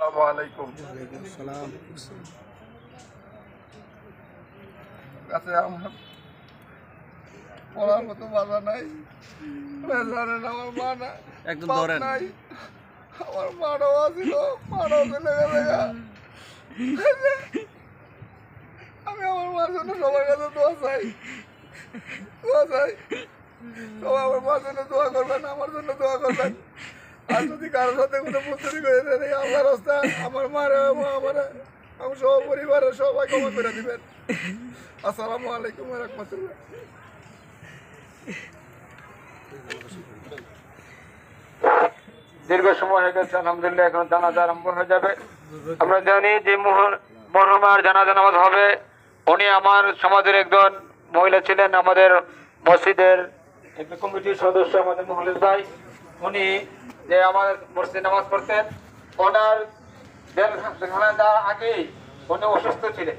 আসসালামু আলাইকুম। কাছে আমার পড়ার মতো বাধা নাই, জানেন আমার মা না একদম বাপ ধরেন। নাই, আমার মারাও আছিল, মারাও চলে গেছে। আমি আমার মার জন্য সবার কাছে দোয়া চাই, দোয়া চাই। সবাই আমার মার জন্য দোয়া করবেন, আমার জন্য দোয়া করবেন। আর যদি কারোর সাথে কোনো বুদ্ধি করে দেন এই আল্লাহর রাস্তা আমার মারে আমার আমার সব পরিবারের সবাই ক্ষমা করে দিবেন। আসসালামু আলাইকুম ওয়া রাহমাতুল্লাহ। দীর্ঘ সময় হয়ে গেছে, আলহামদুলিল্লাহ এখন জানাজা আরম্ভ হয়ে যাবে। আমরা জানি যে মরহুমার জানাজা নামাজ হবে। উনি আমার সমাজের একজন মহিলা ছিলেন, আমাদের মসজিদের একটি কমিটির সদস্য, আমাদের মুখলিস ভাই। উনি যে আমার মসজিদে নামাজ পড়তেন, ওনার দেড় ঘন্টা আগেই উনি অসুস্থ ছিলেন।